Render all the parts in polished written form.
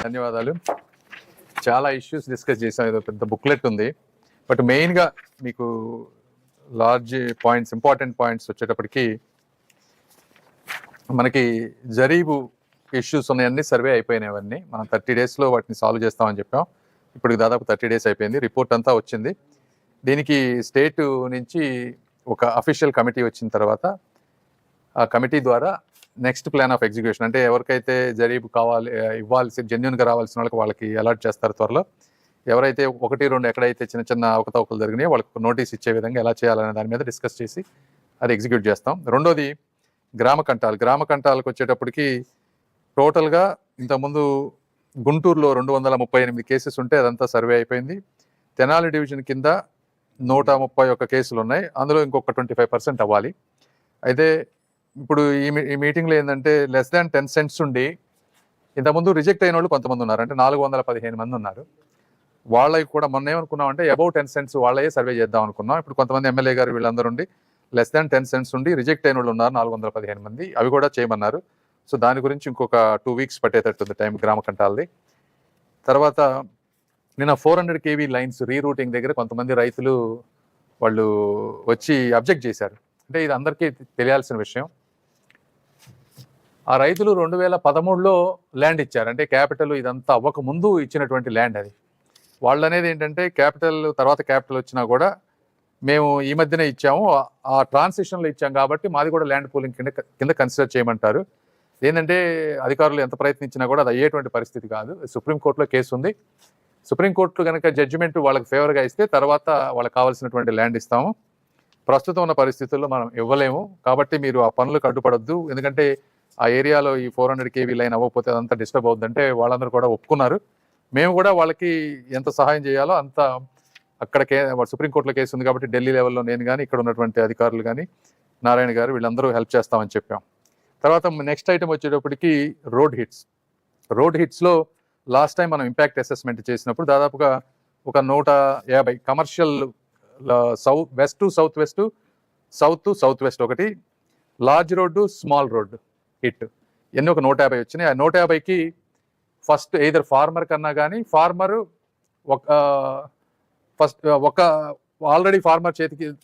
ధన్యవాదాలు. చాలా issues discuss చేసాం. ఏదో పెద్ద బుక్లెట్ ఉంది, బట్ మెయిన్గా మీకు లార్జ్ పాయింట్స్, ఇంపార్టెంట్ పాయింట్స్ వచ్చేటప్పటికి మనకి జరీబు ఇష్యూస్ ఉన్నాయన్నీ సర్వే అయిపోయినాయి. అవన్నీ మనం 30 డేస్లో వాటిని సాల్వ్ చేస్తామని చెప్పాం. ఇప్పుడు దాదాపు 30 డేస్ అయిపోయింది. రిపోర్ట్ అంతా వచ్చింది. దీనికి స్టేట్ నుంచి ఒక అఫీషియల్ కమిటీ వచ్చిన తర్వాత ఆ కమిటీ ద్వారా నెక్స్ట్ ప్లాన్ ఆఫ్ ఎగ్జిక్యూషన్, అంటే ఎవరికైతే జరీబు కావాలి, ఇవ్వాల్సి జెన్యున్గా రావాల్సిన వాళ్ళకి అలాట్ చేస్తారు త్వరలో. ఎవరైతే 1-2 ఎక్కడైతే చిన్న చిన్న అవకతవకలు జరిగినాయో వాళ్ళకి నోటీస్ ఇచ్చే విధంగా ఎలా చేయాలనే దాని మీద డిస్కస్ చేసి అది ఎగ్జిక్యూట్ చేస్తాం. రెండోది గ్రామ కంటాలకు వచ్చేటప్పటికి టోటల్గా ఇంతకుముందు గుంటూరులో 238 కేసెస్ ఉంటే అదంతా సర్వే అయిపోయింది. తెనాలి డివిజన్ కింద 131 కేసులు ఉన్నాయి. అందులో ఇంకొక 25% అవ్వాలి. అయితే ఇప్పుడు ఈ మీటింగ్లో ఏంటంటే లెస్ దాన్ 10 సెంట్స్ ఉండి ఇంతకుముందు రిజెక్ట్ అయిన వాళ్ళు కొంతమంది ఉన్నారు, అంటే 415 మంది ఉన్నారు. వాళ్ళకి కూడా మొన్న ఏమనుకున్నాం అంటే అబౌవ్ 10 సెంట్స్ వాళ్ళే సర్వే చేద్దాం అనుకున్నాం. ఇప్పుడు కొంతమంది ఎమ్మెల్యే గారు వీళ్ళందరూ ఉండి లెస్ దాన్ 10 సెంట్స్ ఉండి రిజెక్ట్ అయిన వాళ్ళు ఉన్నారు 415 మంది. అవి కూడా చేయమన్నారు. సో దాని గురించి ఇంకొక 2 వీక్స్ పట్టేటట్టుంది టైం గ్రామ కంటాలది. తర్వాత నిన్న 400 kV లైన్స్ రీరూటింగ్ దగ్గర కొంతమంది రైతులు వాళ్ళు వచ్చి అబ్జెక్ట్ చేశారు. అంటే ఇది అందరికీ తెలియాల్సిన విషయం. ఆ రైతులు 2013లో ల్యాండ్ ఇచ్చారు, అంటే క్యాపిటల్ ఇదంతా అవ్వక ముందు ఇచ్చినటువంటి ల్యాండ్ అది. వాళ్ళు అనేది ఏంటంటే క్యాపిటల్ తర్వాత క్యాపిటల్ వచ్చినా కూడా మేము ఈ మధ్యనే ఇచ్చాము, ఆ ట్రాన్సిషన్లో ఇచ్చాం కాబట్టి మాది కూడా ల్యాండ్ పూలింగ్ కింద కన్సిడర్ చేయమంటారు. ఏంటంటే అధికారులు ఎంత ప్రయత్నించినా కూడా అది అయ్యేటువంటి పరిస్థితి కాదు. సుప్రీంకోర్టులో కేసు ఉంది. సుప్రీంకోర్టు కనుక జడ్జిమెంట్ వాళ్ళకి ఫేవర్గా ఇస్తే తర్వాత వాళ్ళకి కావాల్సినటువంటి ల్యాండ్ ఇస్తాము. ప్రస్తుతం ఉన్న పరిస్థితుల్లో మనం ఇవ్వలేము, కాబట్టి మీరు ఆ పనులకు అడ్డుపడద్దు. ఎందుకంటే ఆ ఏరియాలో ఈ 400 kV లైన్ అవ్వకపోతే అదంతా డిస్టర్బ్ అవుతుందంటే వాళ్ళందరూ కూడా ఒప్పుకున్నారు. మేము కూడా వాళ్ళకి ఎంత సహాయం చేయాలో అంత అక్కడ సుప్రీంకోర్టులో కేసు ఉంది కాబట్టి ఢిల్లీ లెవెల్లో నేను కానీ ఇక్కడ ఉన్నటువంటి అధికారులు కానీ నారాయణ గారు వీళ్ళందరూ హెల్ప్ చేస్తామని చెప్పాం. తర్వాత నెక్స్ట్ ఐటమ్ వచ్చేటప్పటికి రోడ్ హిట్స్లో లాస్ట్ టైం మనం ఇంపాక్ట్ అసెస్మెంట్ చేసినప్పుడు దాదాపుగా ఒక 150 commercial west to south west, south to south west ఒకటి, large road, small road hit ఎన్ని ఒక 150 వచ్చినాయి. ఆ 150కి ఫస్ట్ ఎయిదర్ ఫార్మర్ కన్నా కానీ ఫార్మరు ఒక ఆల్రెడీ ఫార్మర్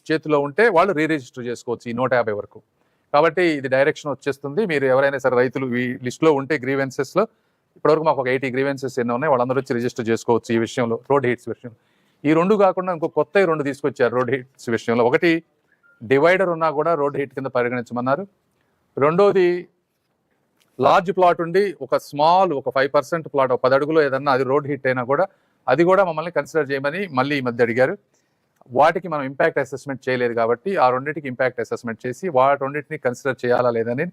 చేతిలో ఉంటే వాళ్ళు రీరిజిస్టర్ చేసుకోవచ్చు ఈ 150 వరకు. కాబట్టి ఇది డైరెక్షన్ వచ్చేస్తుంది. మీరు ఎవరైనా సరే రైతులు ఈ లిస్ట్లో ఉంటే గ్రీవెన్సెస్లో ఇప్పటివరకు మాకు ఒక 80 గ్రీవెన్సెస్ ఎన్నో ఉన్నాయి, వాళ్ళందరూ వచ్చి రిజిస్టర్ చేసుకోవచ్చు ఈ విషయంలో, రోడ్ హిట్స్ విషయంలో. ఈ 2 కాకుండా ఇంకో కొత్త 2 తీసుకొచ్చారు రోడ్ హిట్స్ విషయంలో. ఒకటి డివైడర్ ఉన్నా కూడా రోడ్ హిట్ కింద పరిగణించమన్నారు. రెండోది లార్జ్ ప్లాట్ ఉండి ఒక స్మాల్ ఒక 5% ప్లాట్, ఒక 10 అడుగులో ఏదన్నా అది రోడ్ హిట్ అయినా కూడా అది కూడా మమ్మల్ని కన్సిడర్ చేయమని మళ్ళీ ఈ మధ్య అడిగారు. వాటికి మనం ఇంపాక్ట్ అసెస్మెంట్ చేయలేదు కాబట్టి ఆ రెండింటికి ఇంపాక్ట్ అసెస్మెంట్ చేసి వాటి రెండింటిని కన్సిడర్ చేయాలా లేదని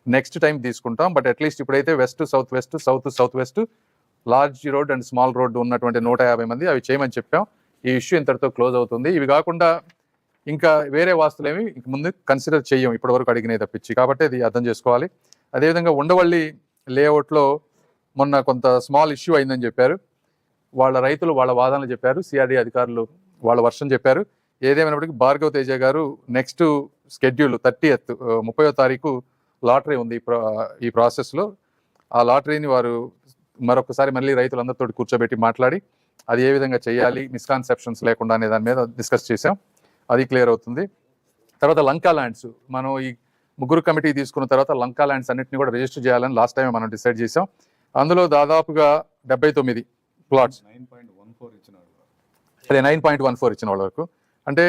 నెక్స్ట్ టైం తీసుకుంటాం. బట్ అట్లీస్ట్ ఇప్పుడైతే west south west, south south west, large road and small road ఉన్నటువంటి 150 మంది అవి చేయమని చెప్పాం. ఈ ఇష్యూ ఇంతటితో క్లోజ్ అవుతుంది. ఇవి కాకుండా ఇంకా వేరే వాస్తులేమి ముందు కన్సిడర్ చెయ్యం ఇప్పటివరకు అడిగినవి తప్పించి, కాబట్టి అది అర్థం చేసుకోవాలి. అదేవిధంగా ఉండవల్లి లేఅవుట్లో మొన్న కొంత స్మాల్ ఇష్యూ అయిందని చెప్పారు. వాళ్ళ రైతులు వాళ్ళ వాదనలు చెప్పారు, సిఆర్డీ అధికారులు వాళ్ళ వర్షం చెప్పారు. ఏదేమైనప్పటికీ భార్గవ్ తేజ గారు నెక్స్ట్ షెడ్యూల్ 30వ తారీఖు లాటరీ ఉంది ఈ ప్రాసెస్లో. ఆ లాటరీని వారు మరొకసారి మళ్ళీ రైతులందరితో కూర్చోబెట్టి మాట్లాడి అది ఏ విధంగా చేయాలి, మిస్కాన్సెప్షన్స్ లేకుండా అనే దాని మీద డిస్కస్ చేసాం. అది క్లియర్ అవుతుంది. తర్వాత లంకా ల్యాండ్స్ మనం ఈ 3 కమిటీ తీసుకున్న తర్వాత లంకా ల్యాండ్స్ అన్నింటినీ కూడా రిజిస్టర్ చేయాలని లాస్ట్ టైం మనం డిసైడ్ చేసాం. అందులో దాదాపుగా 79 ప్లాట్స్, అదే 9.14 ఇచ్చిన వాళ్ళ వరకు, అంటే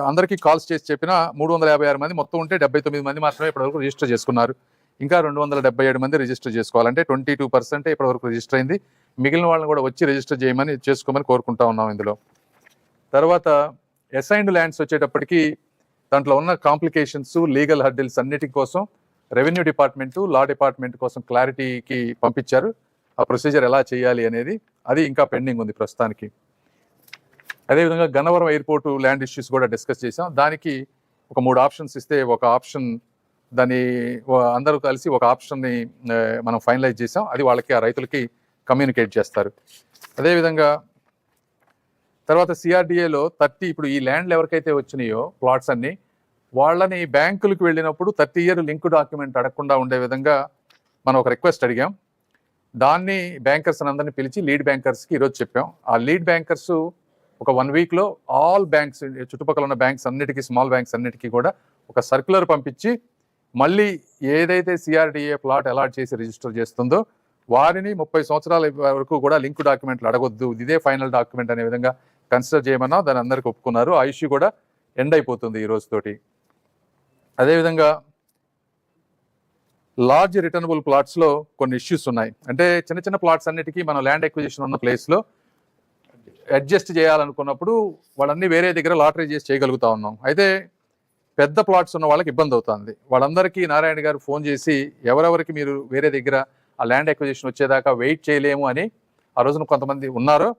అందరికీ కాల్స్ చేసి చెప్పిన 356 మంది మొత్తం ఉంటే 79 మంది మాత్రమే ఇప్పటివరకు రిజిస్టర్ చేసుకున్నారు. ఇంకా 277 మంది రిజిస్టర్ చేసుకోవాలంటే 22% ఇప్పటివరకు రిజిస్టర్ అయింది. మిగిలిన వాళ్ళని కూడా వచ్చి రిజిస్టర్ చేసుకోమని కోరుకుంటా ఉన్నాం ఇందులో. తర్వాత అసైన్డ్ ల్యాండ్స్ వచ్చేటప్పటికి దాంట్లో ఉన్న కాంప్లికేషన్స్, లీగల్ హర్డిల్స్ అన్నిటి కోసం రెవెన్యూ డిపార్ట్మెంటు, లా డిపార్ట్మెంట్ కోసం క్లారిటీకి పంపించారు. ఆ ప్రొసీజర్ ఎలా చేయాలి అనేది అది ఇంకా పెండింగ్ ఉంది ప్రస్తుతానికి. అదేవిధంగా గన్నవరం ఎయిర్పోర్టు ల్యాండ్ ఇష్యూస్ కూడా డిస్కస్ చేసాం. దానికి ఒక 3 ఆప్షన్స్ ఇస్తే ఒక ఆప్షన్ దాన్ని అందరూ కలిసి ఒక ఆప్షన్ని మనం ఫైనలైజ్ చేసాం. అది వాళ్ళకి ఆ రైతులకి కమ్యూనికేట్ చేస్తారు. అదేవిధంగా తర్వాత సిఆర్డిఏలో 30 ఇప్పుడు ఈ ల్యాండ్లు ఎవరికైతే వచ్చినాయో ప్లాట్స్ అన్ని వాళ్ళని బ్యాంకులకు వెళ్ళినప్పుడు 30 year లింక్ డాక్యుమెంట్ అడగకుండా ఉండే విధంగా మనం ఒక రిక్వెస్ట్ అడిగాం. దాన్ని బ్యాంకర్స్ అందరినీ పిలిచి లీడ్ బ్యాంకర్స్కి ఈరోజు చెప్పాం. ఆ లీడ్ బ్యాంకర్స్ ఒక 1 వీక్లో ఆల్ బ్యాంక్స్, చుట్టుపక్కల ఉన్న బ్యాంక్స్ అన్నిటికీ, స్మాల్ బ్యాంక్స్ అన్నిటికీ కూడా ఒక సర్క్యులర్ పంపించి మళ్ళీ ఏదైతే సిఆర్డిఏ ప్లాట్ అలాట్ చేసి రిజిస్టర్ చేస్తుందో వారిని 30 సంవత్సరాల వరకు కూడా లింక్ డాక్యుమెంట్లు అడగొద్దు, ఇదే ఫైనల్ డాక్యుమెంట్ అనే విధంగా కన్సిడర్ చేయమన్నా దాన్ని అందరికీ ఒప్పుకున్నారు. ఆ ఇష్యూ కూడా ఎండ్ అయిపోతుంది ఈ రోజుతోటి. అదేవిధంగా లార్జ్ రిటర్నబుల్ ప్లాట్స్లో కొన్ని ఇష్యూస్ ఉన్నాయి. అంటే చిన్న చిన్న ప్లాట్స్ అన్నిటికీ మనం ల్యాండ్ ఎక్విజిషన్ ఉన్న ప్లేస్లో అడ్జస్ట్ చేయాలనుకున్నప్పుడు వాళ్ళన్నీ వేరే దగ్గర లాటరీ చేసి చేయగలుగుతా ఉన్నాం. అయితే పెద్ద ప్లాట్స్ ఉన్న వాళ్ళకి ఇబ్బంది అవుతుంది. వాళ్ళందరికీ నారాయణ గారు ఫోన్ చేసి ఎవరెవరికి మీరు వేరే దగ్గర ఆ ల్యాండ్ ఎక్విజిషన్ వచ్చేదాకా వెయిట్ చేయలేము అని ఆ రోజున కొంతమంది ఉన్నారు.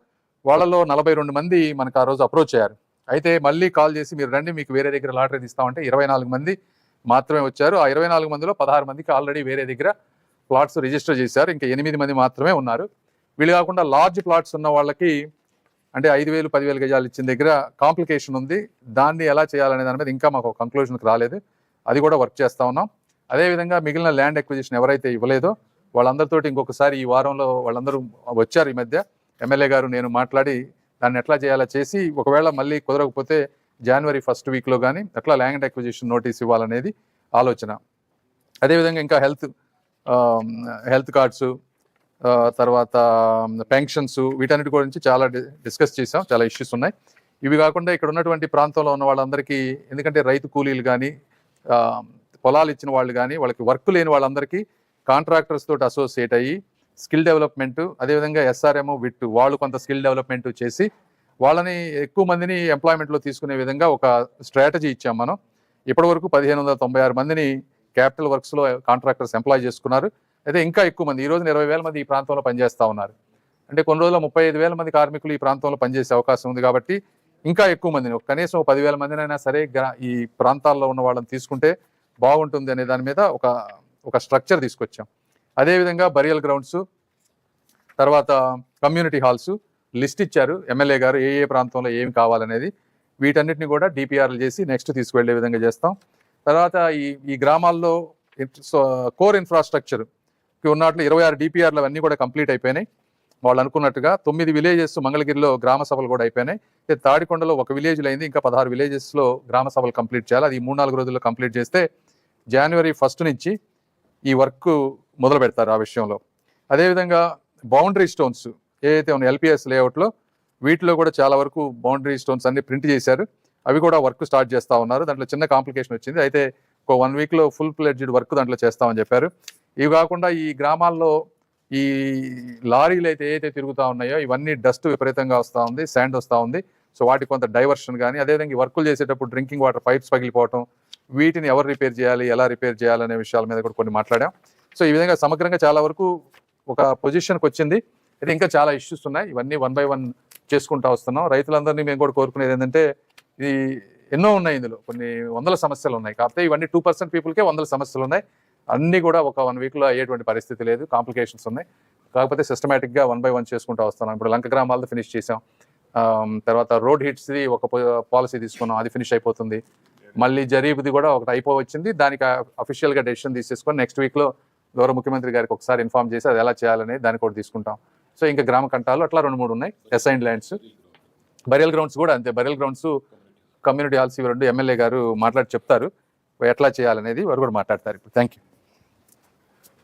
వాళ్ళలో 42 మంది మనకు ఆ రోజు అప్రోచ్ అయ్యారు. అయితే మళ్ళీ కాల్ చేసి మీరు రండి, మీకు వేరే దగ్గర లాటరీ తీస్తామంటే 24 మంది మాత్రమే వచ్చారు. ఆ 24 మందిలో 16 మందికి ఆల్రెడీ వేరే దగ్గర ప్లాట్స్ రిజిస్టర్ చేశారు. ఇంకా 8 మంది మాత్రమే ఉన్నారు. వీళ్ళు కాకుండా లార్జ్ ప్లాట్స్ ఉన్న వాళ్ళకి అంటే 5,000, 10,000 గజాలు ఇచ్చిన దగ్గర కాంప్లికేషన్ ఉంది. దాన్ని ఎలా చేయాలనే దాని మీద ఇంకా మాకు కంక్లూజన్కి రాలేదు. అది కూడా వర్క్ చేస్తూ ఉన్నాం. అదేవిధంగా మిగిలిన ల్యాండ్ ఎక్విజిషన్ ఎవరైతే ఇవ్వలేదో వాళ్ళందరితోటి ఇంకొకసారి ఈ వారంలో వాళ్ళందరూ వచ్చారు. ఈ మధ్య ఎమ్మెల్యే గారు నేను మాట్లాడి దాన్ని ఎట్లా చేయాలో చేసి ఒకవేళ మళ్ళీ కుదరకపోతే January 1st వీక్లో కానీ అట్లా ల్యాండ్ ఎక్విజిషన్ నోటీస్ ఇవ్వాలనేది ఆలోచన. అదేవిధంగా ఇంకా హెల్త్ కార్డ్స్, తర్వాత పెన్షన్స్, వీటన్నిటి గురించి చాలా డిస్కస్ చేసాం. చాలా ఇష్యూస్ ఉన్నాయి. ఇవి కాకుండా ఇక్కడ ఉన్నటువంటి ప్రాంతంలో ఉన్న వాళ్ళందరికీ, ఎందుకంటే రైతు కూలీలు కానీ పొలాలు ఇచ్చిన వాళ్ళు కానీ వాళ్ళకి వర్క్ లేని వాళ్ళందరికీ కాంట్రాక్టర్స్ తోటి అసోసియేట్ అయ్యి స్కిల్ డెవలప్మెంట్, అదేవిధంగా SRM, విట్ వాళ్ళు కొంత స్కిల్ డెవలప్మెంట్ చేసి వాళ్ళని ఎక్కువ మందిని ఎంప్లాయ్మెంట్లో తీసుకునే విధంగా ఒక స్ట్రాటజీ ఇచ్చాం మనం. ఇప్పటివరకు 1,596 మందిని క్యాపిటల్ వర్క్స్లో కాంట్రాక్టర్స్ ఎంప్లాయ్ చేసుకున్నారు. అయితే ఇంకా ఎక్కువ మంది, ఈ రోజున 20,000 మంది ఈ ప్రాంతంలో పనిచేస్తూ ఉన్నారు. అంటే కొన్ని రోజుల్లో 35,000 మంది కార్మికులు ఈ ప్రాంతంలో పనిచేసే అవకాశం ఉంది. కాబట్టి ఇంకా ఎక్కువ మందిని, కనీసం 10,000 మందినైనా సరే ఈ ప్రాంతాల్లో ఉన్న వాళ్ళని తీసుకుంటే బాగుంటుంది అనే దాని మీద ఒక స్ట్రక్చర్ తీసుకొచ్చాం. అదేవిధంగా బరియల్ గ్రౌండ్స్, తర్వాత కమ్యూనిటీ హాల్స్ లిస్ట్ ఇచ్చారు ఎమ్మెల్యే గారు, ఏ ప్రాంతంలో ఏమి కావాలనేది. వీటన్నిటిని కూడా DPRలు చేసి నెక్స్ట్ తీసుకువెళ్ళే విధంగా చేస్తాం. తర్వాత ఈ గ్రామాల్లో కోర్ ఇన్ఫ్రాస్ట్రక్చర్ ఉన్నట్లు 26 DPRలు అవన్నీ కూడా కంప్లీట్ అయిపోయినాయి. వాళ్ళు అనుకున్నట్టుగా 9 విలేజెస్ మంగళగిరిలో గ్రామ సభలు కూడా అయిపోయినాయి. తాడికొండలో ఒక విలేజ్లో అయింది. ఇంకా 16 విలేజెస్లో గ్రామ సభలు కంప్లీట్ చేయాలి. అది 3-4 రోజుల్లో కంప్లీట్ చేస్తే January 1st నుంచి ఈ వర్క్ మొదలు పెడతారు ఆ విషయంలో. అదేవిధంగా బౌండరీ స్టోన్స్ ఏదైతే ఉన్నాయి LPS లేఅవుట్లో, వీటిలో కూడా చాలా వరకు బౌండరీ స్టోన్స్ అన్ని ప్రింట్ చేశారు. అవి కూడా వర్క్ స్టార్ట్ చేస్తూ ఉన్నారు. దాంట్లో చిన్న కాంప్లికేషన్ వచ్చింది. అయితే ఒక 1 వీక్లో ఫుల్ ఫ్లెడ్జ్డ్ వర్క్ దాంట్లో చేస్తామని చెప్పారు. ఇవి కాకుండా ఈ గ్రామాల్లో ఈ లారీలు అయితే ఏదైతే తిరుగుతూ ఉన్నాయో ఇవన్నీ డస్ట్ విపరీతంగా వస్తూ ఉంది, శాండ్ వస్తూ ఉంది. సో వాటికి కొంత డైవర్షన్ కానీ, అదేవిధంగా ఈ వర్కులు చేసేటప్పుడు డ్రింకింగ్ వాటర్ పైప్స్ పగిలిపోవటం, వీటిని ఎవరు రిపేర్ చేయాలి, ఎలా రిపేర్ చేయాలనే విషయాల మీద కూడా కొన్ని మాట్లాడాం. సో ఈ విధంగా సమగ్రంగా చాలా వరకు ఒక పొజిషన్కి వచ్చింది. అయితే ఇంకా చాలా ఇష్యూస్ ఉన్నాయి. ఇవన్నీ 1 by 1 చేసుకుంటూ వస్తున్నాం. రైతులందరినీ మేము కూడా కోరుకునేది ఏంటంటే, ఇది ఎన్నో ఉన్నాయి, ఇందులో కొన్ని వందల సమస్యలు ఉన్నాయి. కాకపోతే ఇవన్నీ 2% పీపుల్కే 100 సమస్యలు ఉన్నాయి. అన్నీ కూడా ఒక 1 వీక్లో అయ్యేటువంటి పరిస్థితి లేదు, కాంప్లికేషన్స్ ఉన్నాయి. కాకపోతే సిస్టమేటిక్గా 1 by 1 చేసుకుంటూ వస్తున్నాం. ఇప్పుడు లంక గ్రామాలతో ఫినిష్ చేసాం. తర్వాత రోడ్ హిట్స్ది ఒక పాలసీ తీసుకున్నాం, అది ఫినిష్ అయిపోతుంది. మళ్ళీ జరీబ్ది కూడా ఒకటి అయిపోవచ్చింది. దానికి అఫీషియల్గా డెసిషన్ తీసేసుకొని నెక్స్ట్ వీక్లో గౌరవ ముఖ్యమంత్రి గారికి ఒకసారి ఇన్ఫార్మ్ చేసి అది ఎలా చేయాలనేది దాన్ని కూడా తీసుకుంటాం. సో ఇంకా గ్రామ కంటాలు అట్లా 2-3 ఉన్నాయి. అసైన్డ్ ల్యాండ్స్, బరియల్ గ్రౌండ్స్ కూడా అంతే. బరియల్ గ్రౌండ్స్, కమ్యూనిటీ హాల్స్, ఇవి 2 ఎమ్మెల్యే గారు మాట్లాడి చెప్తారు ఎట్లా చేయాలనేది, వారు కూడా మాట్లాడతారు ఇప్పుడు. Thank you.